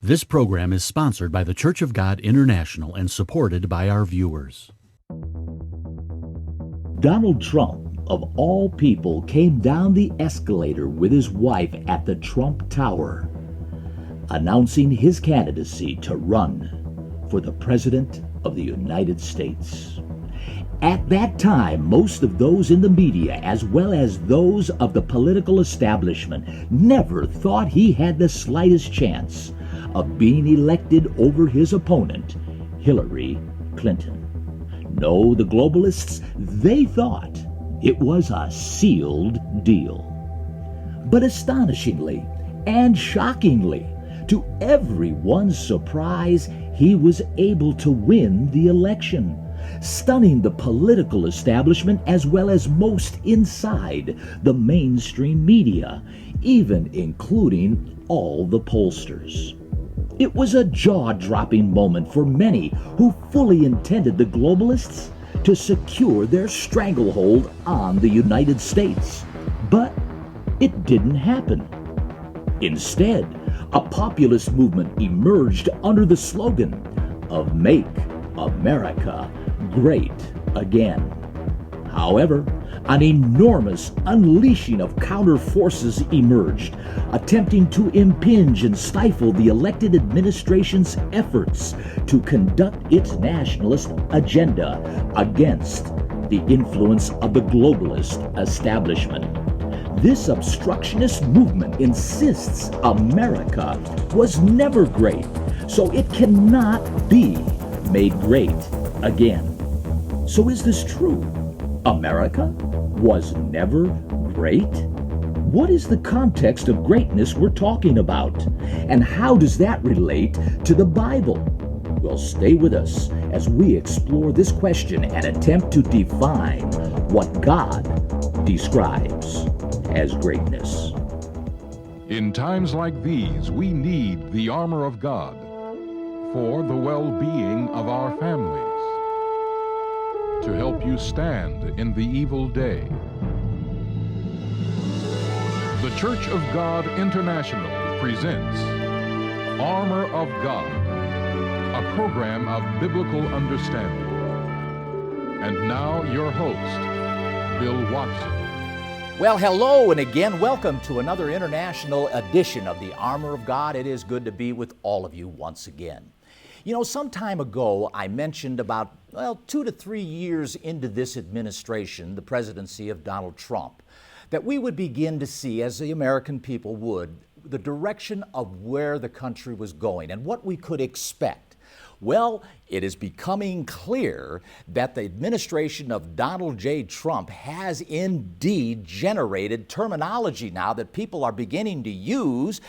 This program is sponsored by the Church of God International and supported by our viewers. Donald Trump, of all people, came down the escalator with his wife at the Trump Tower, announcing his candidacy to run for the President of the United States. At that time, most of those in the media, as well as those of the political establishment, never thought he had the slightest chance of being elected over his opponent, Hillary Clinton. No, the globalists, they thought it was a sealed deal. But astonishingly and shockingly, to everyone's surprise, he was able to win the election, stunning the political establishment as well as most inside the mainstream media, even including all the pollsters. It was a jaw-dropping moment for many who fully intended the globalists to secure their stranglehold on the United States. But it didn't happen. Instead, a populist movement emerged under the slogan of Make America Great Again. However, an enormous unleashing of counter forces emerged, attempting to impinge and stifle the elected administration's efforts to conduct its nationalist agenda against the influence of the globalist establishment. This obstructionist movement insists America was never great, so it cannot be made great again. So is this true? America was never great? What is the context of greatness we're talking about? And how does that relate to the Bible? Well, stay with us as we explore this question and attempt to define what God describes as greatness. In times like these, we need the armor of God for the well-being of our families, to help you stand in the evil day. The Church of God International presents Armor of God, a program of biblical understanding. And now your host, Bill Watson. Well, hello, and again, welcome to another international edition of the Armor of God. It is good to be with all of you once again. You know, some time ago, I mentioned about, 2 to 3 years into this administration, the presidency of Donald Trump, that we would begin to see, as the American people would, the direction of where the country was going and what we could expect. Well, it is becoming clear that the administration of Donald J. Trump has indeed generated terminology now that people are beginning to use,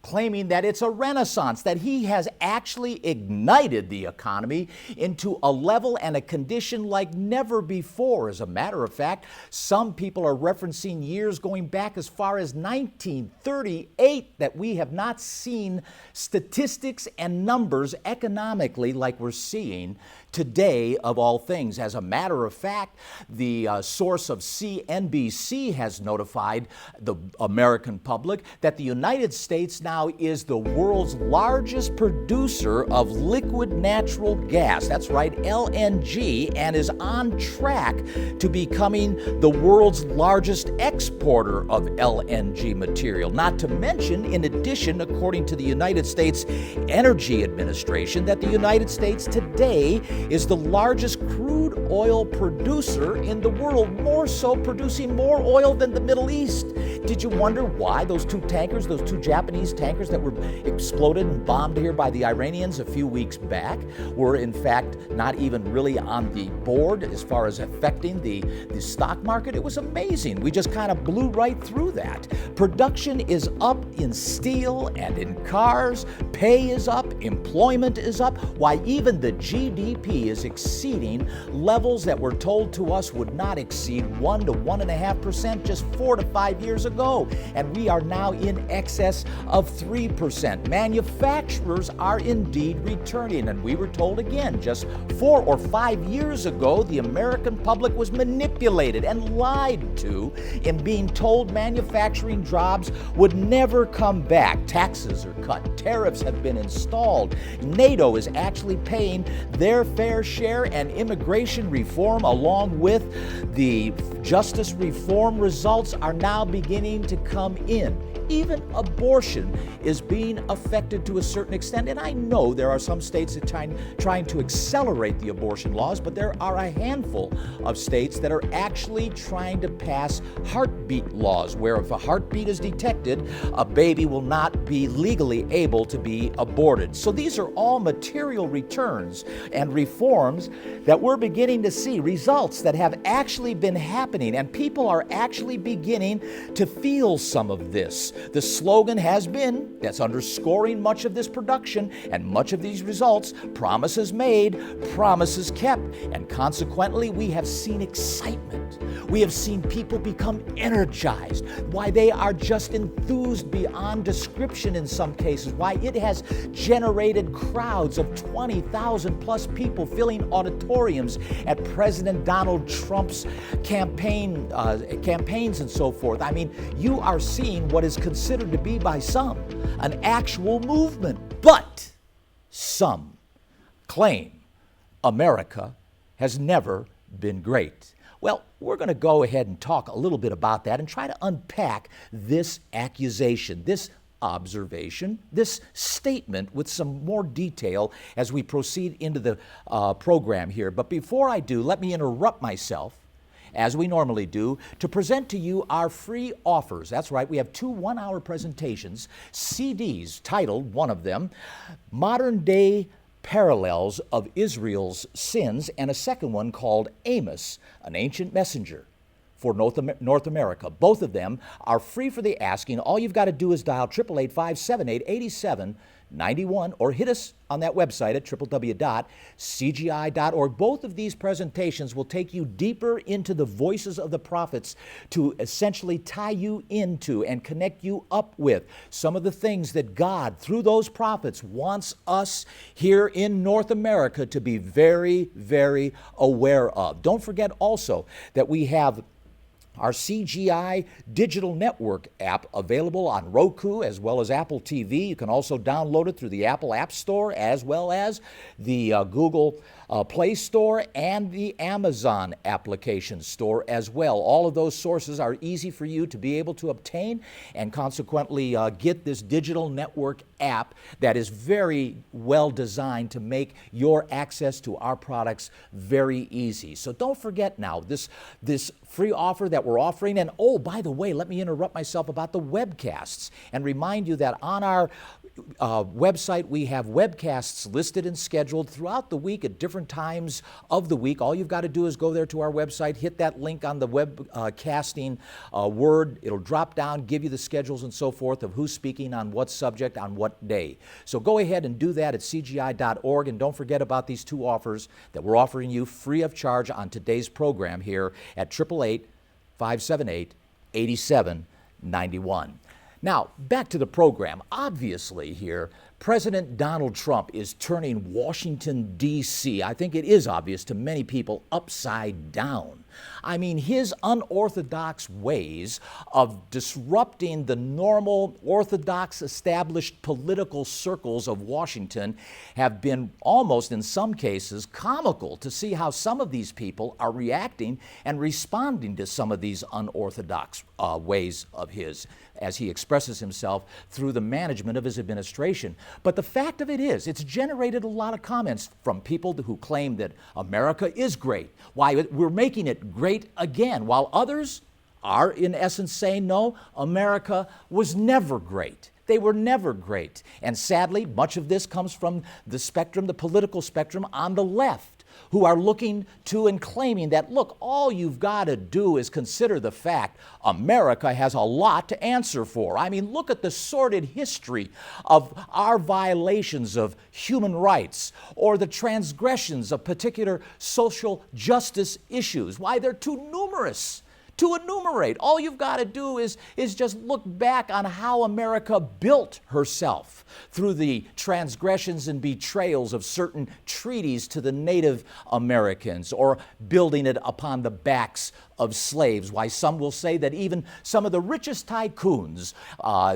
claiming that it's a renaissance, that he has actually ignited the economy into a level and a condition like never before. As a matter of fact, some people are referencing years going back as far as 1938 that we have not seen statistics and numbers economically like we're seeing today of all things. As a matter of fact, the source of CNBC has notified the American public that the United States now is the world's largest producer of liquid natural gas. That's right, LNG, and is on track to becoming the world's largest exporter of LNG material. Not to mention, in addition, according to the United States Energy Administration, that the United States today is the largest crude oil producer in the world, more so producing more oil than the Middle East. Did you wonder why those two Japanese tankers that were exploded and bombed here by the Iranians a few weeks back were in fact not even really on the board as far as affecting the stock market? It was amazing. We just kind of blew right through that. Production is up in steel and in cars. Pay is up. Employment is up. Why, even the GDP is exceeding levels that were told to us would not exceed 1 to 1.5% just 4 to 5 years ago. And we are now in excess of 3%. Manufacturers are indeed returning. And we were told again just 4 or 5 years ago, the American public was manipulated and lied to in being told manufacturing jobs would never come back. Taxes are cut. Tariffs have been installed. NATO is actually paying their fair share, and immigration reform, along with the justice reform results, are now beginning to come in. Even abortion is being affected to a certain extent. And I know there are some states that are trying to accelerate the abortion laws, but there are a handful of states that are actually trying to pass heartbeat laws, where if a heartbeat is detected, a baby will not be legally able to be aborted. So these are all material returns and reforms that we're beginning to see, results that have actually been happening, and people are actually beginning to feel some of this. The slogan has been, that's underscoring much of this production and much of these results, promises made, promises kept. And consequently, we have seen excitement. We have seen people become energized. Why, they are just enthused beyond description in some cases. Why, it has generated crowds of 20,000 plus people filling auditoriums at President Donald Trump's campaigns and so forth. I mean, you are seeing what is considered to be by some an actual movement. But some claim America has never been great. Well, we're going to go ahead and talk a little bit about that and try to unpack this accusation, this observation, this statement with some more detail as we proceed into the program here. But before I do, let me interrupt myself, as we normally do, to present to you our free offers. That's right, we have two one-hour presentations, CDs titled, one of them, Modern Day Parallels of Israel's Sins, and a second one called Amos, an Ancient Messenger for North America. Both of them are free for the asking. All you've got to do is dial 888-578-8791 or hit us on that website at www.cgi.org. Both of these presentations will take you deeper into the voices of the prophets to essentially tie you into and connect you up with some of the things that God, through those prophets, wants us here in North America to be very, very aware of. Don't forget also that we have our CGI digital network app available on Roku as well as Apple TV. You can also download it through the Apple App Store as well as the Google Play Store and the Amazon application store as well. All of those sources are easy for you to be able to obtain and consequently get this digital network app that is very well designed to make your access to our products very easy. So don't forget now this free offer that we're offering. And oh, by the way, let me interrupt myself about the webcasts and remind you that on our website we have webcasts listed and scheduled throughout the week at different times of the week. All you've got to do is go there to our website, hit that link on the webcasting word. It'll drop down, give you the schedules and so forth of who's speaking on what subject on what day. So go ahead and do that at cgi.org, and don't forget about these two offers that we're offering you free of charge on today's program here at 888-578-8791. Now, back to the program. Obviously here, President Donald Trump is turning Washington, D.C., I think it is obvious to many people, upside down. I mean, his unorthodox ways of disrupting the normal, orthodox, established political circles of Washington have been almost, in some cases, comical to see how some of these people are reacting and responding to some of these unorthodox ways of his as he expresses himself through the management of his administration. But the fact of it is, it's generated a lot of comments from people who claim that America is great. Why, we're making it great again, while others are in essence saying, no, America was never great. They were never great. And sadly, much of this comes from the spectrum, the political spectrum on the left, who are looking to and claiming that, look, all you've got to do is consider the fact America has a lot to answer for. I mean, look at the sordid history of our violations of human rights or the transgressions of particular social justice issues. Why, they're too numerous to enumerate. All you've got to do is just look back on how America built herself through the transgressions and betrayals of certain treaties to the Native Americans, or building it upon the backs of slaves. Why, some will say that even some of the richest tycoons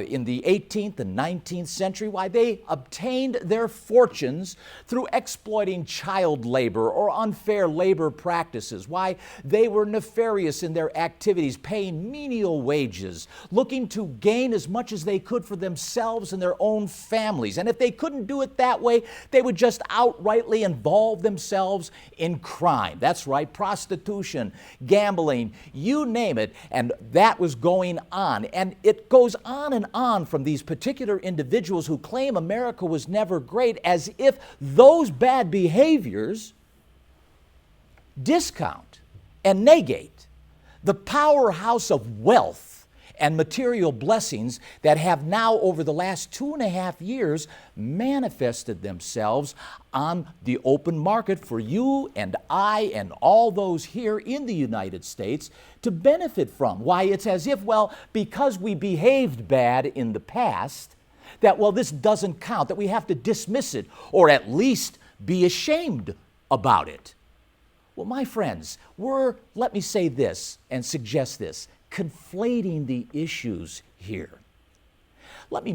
in the 18th and 19th century, why, they obtained their fortunes through exploiting child labor or unfair labor practices. Why, they were nefarious in their activities, paying menial wages, looking to gain as much as they could for themselves and their own families. And if they couldn't do it that way, they would just outrightly involve themselves in crime. That's right, prostitution, gambling, you name it, and that was going on. And it goes on and on from these particular individuals who claim America was never great, as if those bad behaviors discount and negate the powerhouse of wealth and material blessings that have now, over the last 2.5 years, manifested themselves on the open market for you and I and all those here in the United States to benefit from. Why, it's as if, well, because we behaved bad in the past, that, well, this doesn't count, that we have to dismiss it or at least be ashamed about it. Well, my friends, let me say this and suggest this, conflating the issues here. Let me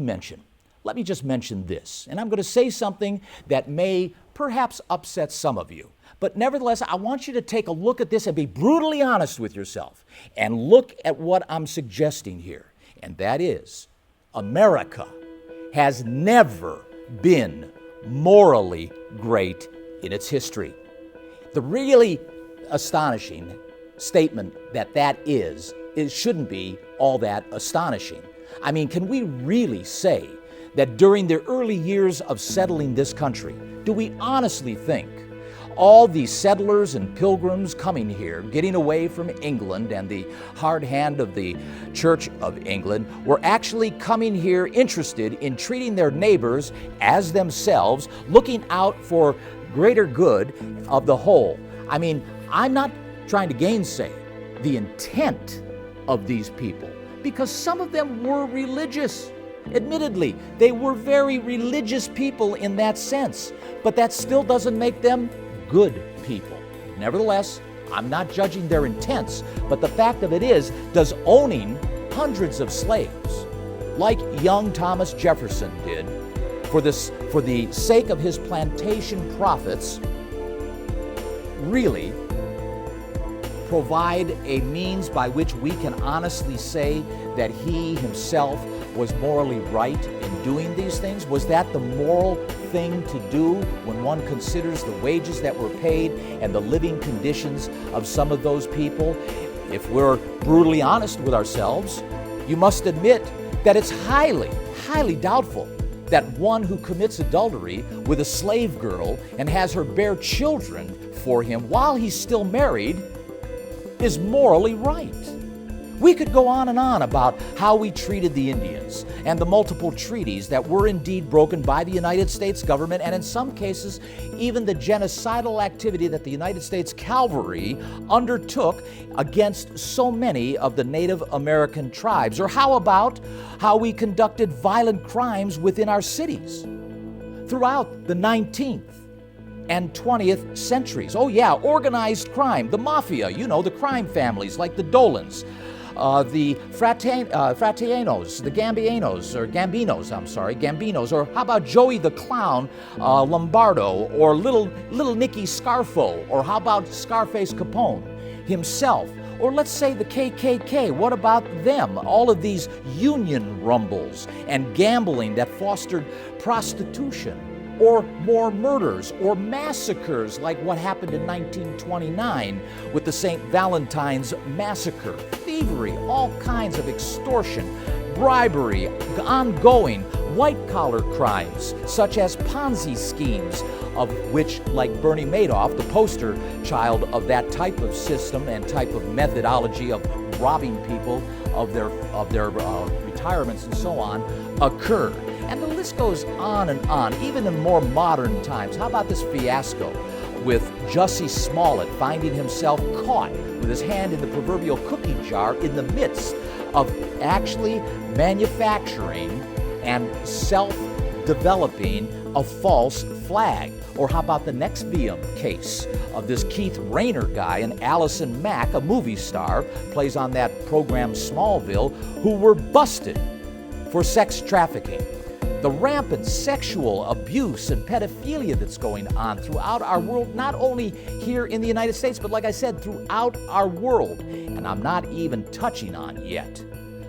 just mention this, and I'm going to say something that may perhaps upset some of you. But nevertheless, I want you to take a look at this and be brutally honest with yourself and look at what I'm suggesting here. And that is, America has never been morally great in its history. The really astonishing statement that is, it shouldn't be all that astonishing. I mean, can we really say that during the early years of settling this country, do we honestly think all these settlers and pilgrims coming here, getting away from England and the hard hand of the Church of England, were actually coming here interested in treating their neighbors as themselves, looking out for greater good of the whole? I mean, I'm not trying to gainsay the intent of these people, because some of them were religious. Admittedly, they were very religious people in that sense, but that still doesn't make them good people. Nevertheless, I'm not judging their intents, but the fact of it is, does owning hundreds of slaves, like young Thomas Jefferson did, for the sake of his plantation profits, really provide a means by which we can honestly say that he himself was morally right in doing these things? Was that the moral thing to do when one considers the wages that were paid and the living conditions of some of those people? If we're brutally honest with ourselves, you must admit that it's highly, highly doubtful that one who commits adultery with a slave girl and has her bear children for him while he's still married is morally right. We could go on and on about how we treated the Indians and the multiple treaties that were indeed broken by the United States government, and in some cases, even the genocidal activity that the United States Cavalry undertook against so many of the Native American tribes. Or how about how we conducted violent crimes within our cities throughout the 19th and 20th centuries. Oh yeah, organized crime, the mafia, the crime families like the Dolans, the Fratianos, the Gambinos, or how about Joey the Clown Lombardo, or little Nicky Scarfo, or how about Scarface Capone himself, or let's say the KKK. What about them? All of these union rumbles and gambling that fostered prostitution, or more murders or massacres like what happened in 1929 with the St. Valentine's Massacre, thievery, all kinds of extortion, bribery, ongoing white-collar crimes such as Ponzi schemes, of which, like Bernie Madoff, the poster child of that type of system and type of methodology of robbing people of their retirements and so on, occurred. And the list goes on and on, even in more modern times. How about this fiasco with Jussie Smollett finding himself caught with his hand in the proverbial cookie jar in the midst of actually manufacturing and developing a false flag. Or how about the Nexium case of this Keith Rayner guy and Allison Mack, a movie star, plays on that program Smallville, who were busted for sex trafficking. The rampant sexual abuse and pedophilia that's going on throughout our world, not only here in the United States, but like I said, throughout our world. And I'm not even touching on yet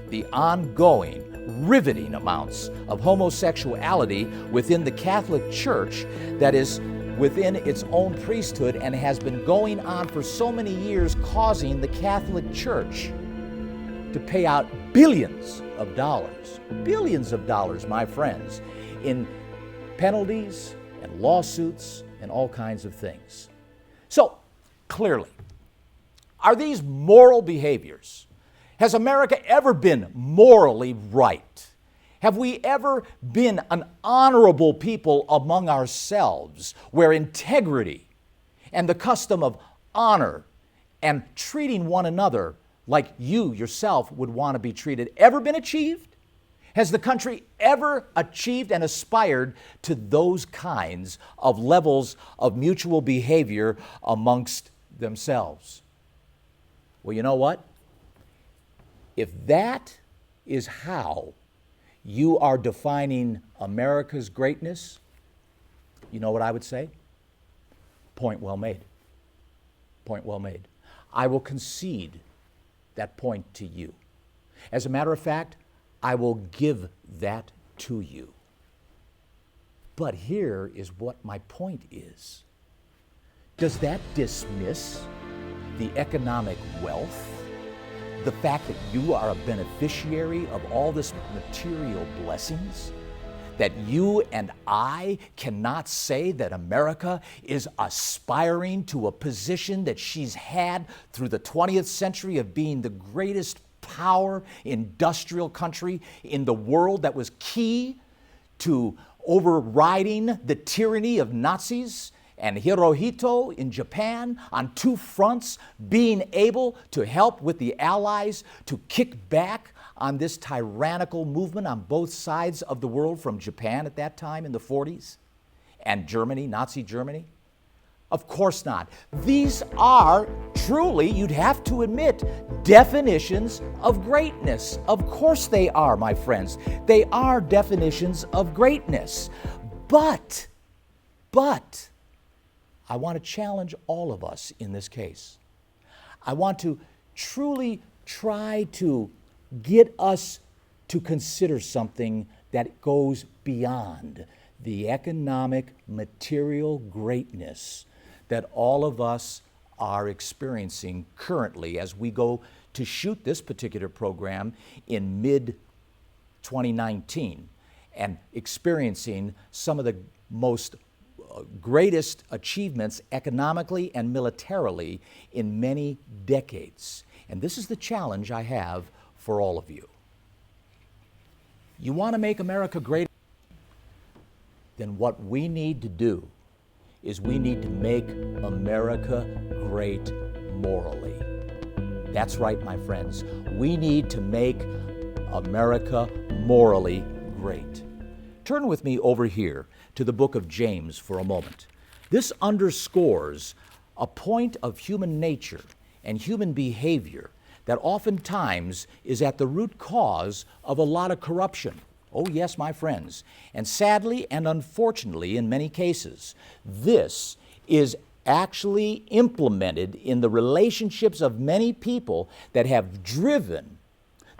the ongoing, riveting amounts of homosexuality within the Catholic Church that is within its own priesthood and has been going on for so many years, causing the Catholic Church to pay out billions of dollars, my friends, in penalties and lawsuits and all kinds of things. So, clearly, are these moral behaviors? Has America ever been morally right? Have we ever been an honorable people among ourselves where integrity and the custom of honor and treating one another like you yourself would want to be treated ever been achieved? Has the country ever achieved and aspired to those kinds of levels of mutual behavior amongst themselves? Well, you know what? If that is how you are defining America's greatness, you know what I would say? Point well made. Point well made. I will concede that point to you. As a matter of fact, I will give that to you. But here is what my point is. Does that dismiss the economic wealth? The fact that you are a beneficiary of all this material blessings? That you and I cannot say that America is aspiring to a position that she's had through the 20th century of being the greatest power industrial country in the world that was key to overriding the tyranny of Nazis and Hirohito in Japan on two fronts, being able to help with the Allies to kick back on this tyrannical movement on both sides of the world, from Japan at that time in the 40s and Germany, Nazi Germany? Of course not. These are truly, you'd have to admit, definitions of greatness. Of course they are, my friends. They are definitions of greatness. But, I want to challenge all of us in this case. I want to truly try to get us to consider something that goes beyond the economic, material greatness that all of us are experiencing currently as we go to shoot this particular program in mid-2019 and experiencing some of the most greatest achievements economically and militarily in many decades. And this is the challenge I have for all of you. You want to make America great? Then what we need to do is we need to make America great morally. That's right, my friends. We need to make America morally great. Turn with me over here to the book of James for a moment. This underscores a point of human nature and human behavior that oftentimes is at the root cause of a lot of corruption. Oh yes, my friends. And sadly and unfortunately, in many cases, this is actually implemented in the relationships of many people that have driven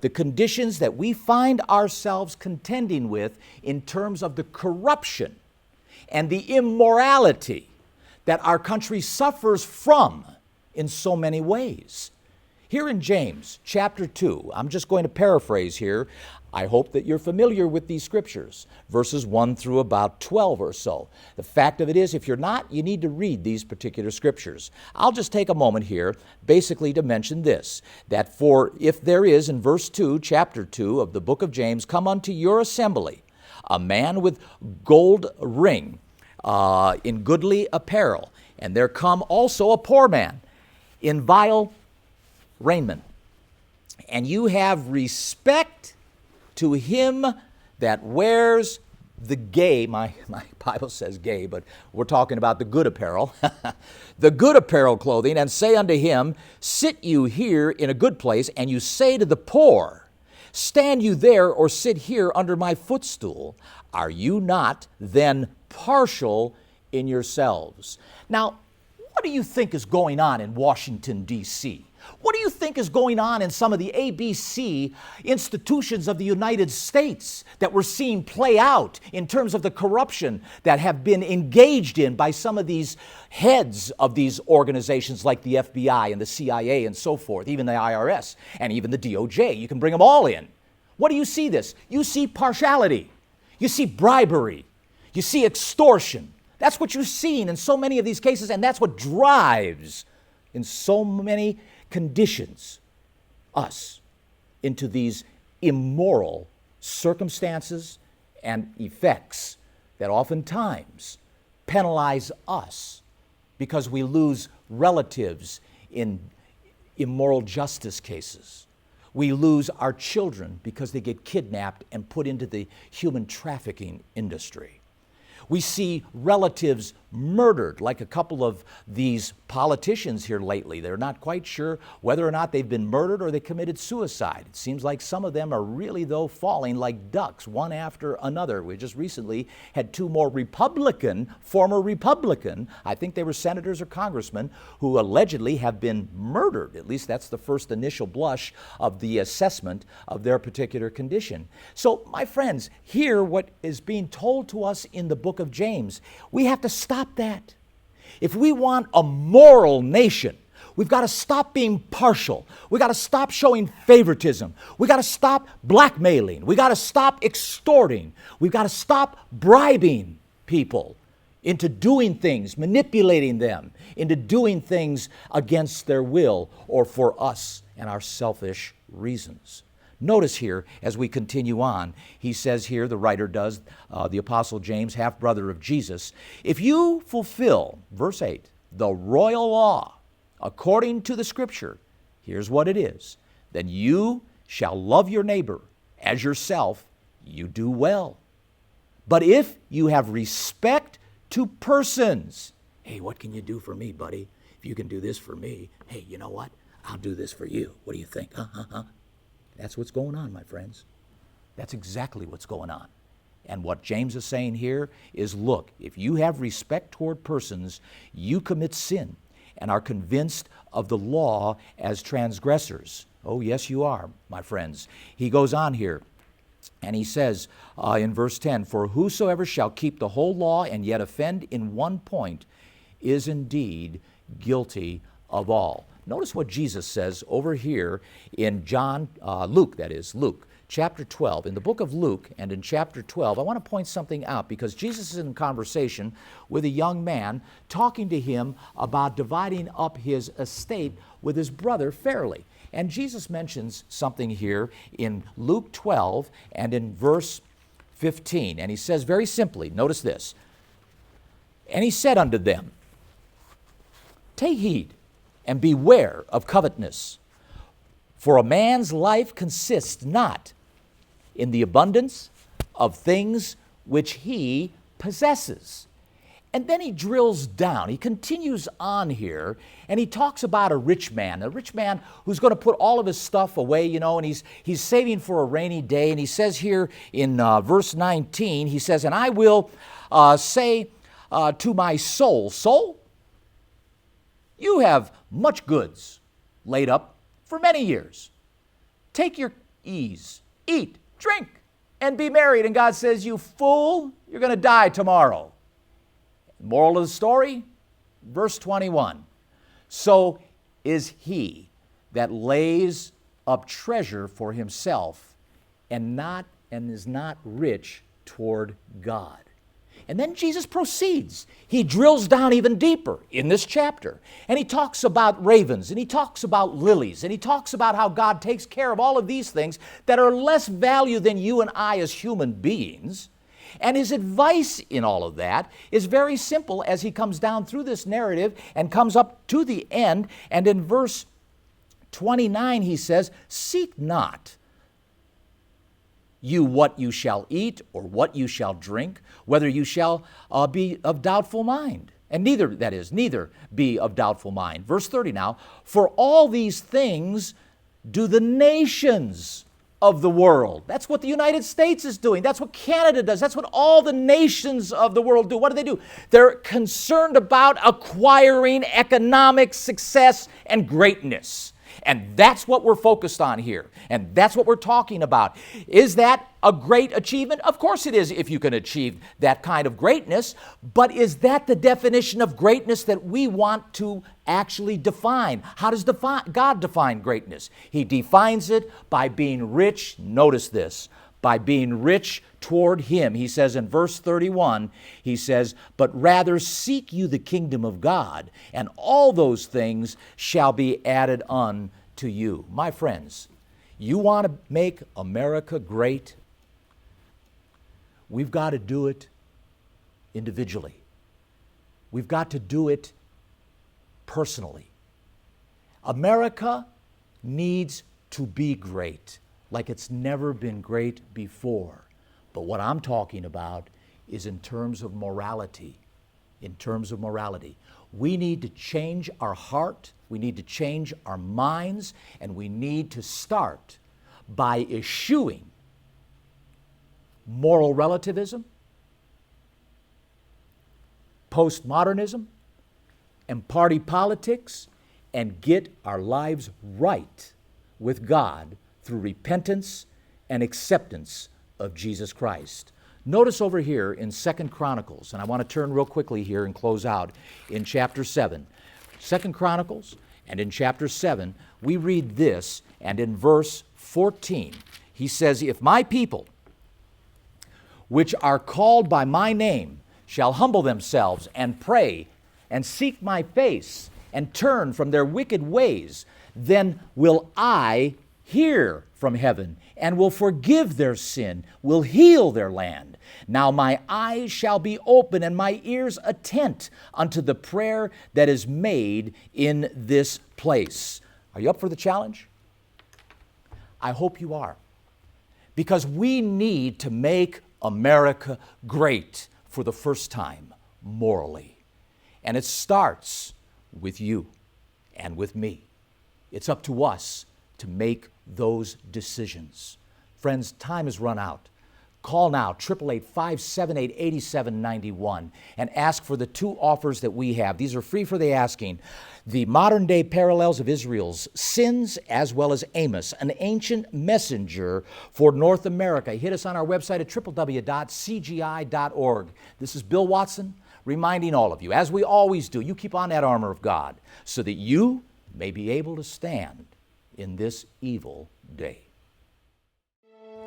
the conditions that we find ourselves contending with in terms of the corruption and the immorality that our country suffers from in so many ways. Here in James chapter 2, I'm just going to paraphrase here. I hope that you're familiar with these scriptures, verses 1 through about 12 or so. The fact of it is, if you're not, you need to read these particular scriptures. I'll just take a moment here basically to mention this, that for if there is, in verse 2, chapter 2 of the book of James, come unto your assembly a man with gold ring in goodly apparel, and there come also a poor man in vile raiment, and you have respect to him that wears the gay, my Bible says gay, but we're talking about the good apparel, the good apparel clothing, and say unto him, sit you here in a good place, and you say to the poor, stand you there or sit here under my footstool. Are you not then partial in yourselves? Now, what do you think is going on in Washington, D.C.? What do you think is going on in some of the ABC institutions of the United States that we're seeing play out in terms of the corruption that have been engaged in by some of these heads of these organizations like the FBI and the CIA and so forth, even the IRS and even the DOJ? You can bring them all in. What do you see this? You see partiality. You see bribery. You see extortion. That's what you're seeing in so many of these cases, and that's what drives in so many conditions us into these immoral circumstances and effects that oftentimes penalize us because we lose relatives in immoral justice cases. We lose our children because they get kidnapped and put into the human trafficking industry. We see relatives murdered, like a couple of these politicians here lately. They're not quite sure whether or not they've been murdered or they committed suicide. It seems like some of them are really, though, falling like ducks, one after another. We just recently had two more former Republican, I think they were senators or congressmen, who allegedly have been murdered. At least that's the first initial blush of the assessment of their particular condition. So, my friends, hear what is being told to us in the book of James. We have to stop that. If we want a moral nation, we've got to stop being partial. We've got to stop showing favoritism. We've got to stop blackmailing. We've got to stop extorting. We've got to stop bribing people into doing things, manipulating them into doing things against their will or for us and our selfish reasons. Notice here, as we continue on, he says here, the writer does, the Apostle James, half-brother of Jesus, if you fulfill, verse 8, the royal law according to the Scripture, here's what it is, then you shall love your neighbor as yourself, you do well. But if you have respect to persons, hey, what can you do for me, buddy? If you can do this for me, hey, you know what? I'll do this for you. What do you think? That's what's going on, my friends. That's exactly what's going on. And what James is saying here is, look, if you have respect toward persons, you commit sin and are convinced of the law as transgressors. Oh, yes, you are, my friends. He goes on here, and he says in verse 10, for whosoever shall keep the whole law and yet offend in one point is indeed guilty of all. Notice what Jesus says over here in Luke chapter 12. In the book of Luke and in chapter 12, I want to point something out because Jesus is in conversation with a young man talking to him about dividing up his estate with his brother fairly. And Jesus mentions something here in Luke 12 and in verse 15. And he says very simply, notice this, and he said unto them, take heed and beware of covetousness, for a man's life consists not in the abundance of things which he possesses. And then he drills down. He continues on here, and he talks about a rich man who's going to put all of his stuff away, and he's saving for a rainy day. And he says here in verse 19, he says, and I will say to my soul, soul, you have much goods laid up for many years. Take your ease, eat, drink, and be merry. And God says, you fool, you're going to die tomorrow. Moral of the story, verse 21. So is he that lays up treasure for himself and is not rich toward God. And then Jesus proceeds. He drills down even deeper in this chapter. And he talks about ravens, and he talks about lilies, and he talks about how God takes care of all of these things that are less value than you and I as human beings. And his advice in all of that is very simple as he comes down through this narrative and comes up to the end. And in verse 29 he says, seek not you what you shall eat or what you shall drink, whether you shall be of doubtful mind. And neither be of doubtful mind. Verse 30 now, for all these things do the nations of the world. That's what the United States is doing. That's what Canada does. That's what all the nations of the world do. What do? They're concerned about acquiring economic success and greatness. And that's what we're focused on here. And that's what we're talking about. Is that a great achievement? Of course it is, if you can achieve that kind of greatness. But is that the definition of greatness that we want to actually define? How does God define greatness? He defines it by being rich. Notice this. By being rich toward Him. He says in verse 31, he says, but rather seek you the kingdom of God, and all those things shall be added unto you. My friends, you want to make America great? We've got to do it individually. We've got to do it personally. America needs to be great, like it's never been great before. But what I'm talking about is in terms of morality. In terms of morality. We need to change our heart, we need to change our minds, and we need to start by eschewing moral relativism, postmodernism, and party politics, and get our lives right with God through repentance and acceptance of Jesus Christ. Notice over here in 2 Chronicles, and I want to turn real quickly here and close out in chapter 7. 2 Chronicles, and in chapter 7, we read this, and in verse 14, he says, if my people, which are called by my name, shall humble themselves and pray and seek my face and turn from their wicked ways, then will I hear from heaven and will forgive their sin, will heal their land. Now my eyes shall be open and my ears attent unto the prayer that is made in this place. Are you up for the challenge? I hope you are. Because we need to make America great for the first time morally. And it starts with you and with me. It's up to us to make those decisions. Friends, time has run out. Call now, 888-578-8791, and ask for the two offers that we have. These are free for the asking. The modern-day parallels of Israel's sins, as well as Amos, an ancient messenger for North America. Hit us on our website at www.cgi.org. This is Bill Watson reminding all of you, as we always do, you keep on that armor of God so that you may be able to stand in this evil day.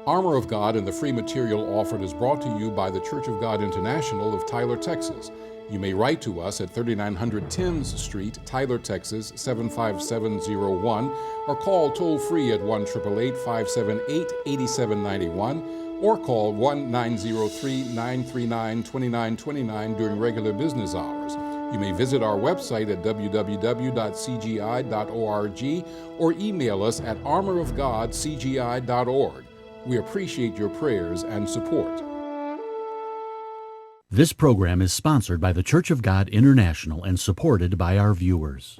Armor of God and the free material offered is brought to you by the Church of God International of Tyler, Texas. You may write to us at 3900 Timms Street, Tyler, Texas 75701, or call toll-free at 1-888-578-8791, or call 1-903-939-2929 during regular business hours. You may visit our website at www.cgi.org or email us at armorofgodcgi.org. We appreciate your prayers and support. This program is sponsored by the Church of God International and supported by our viewers.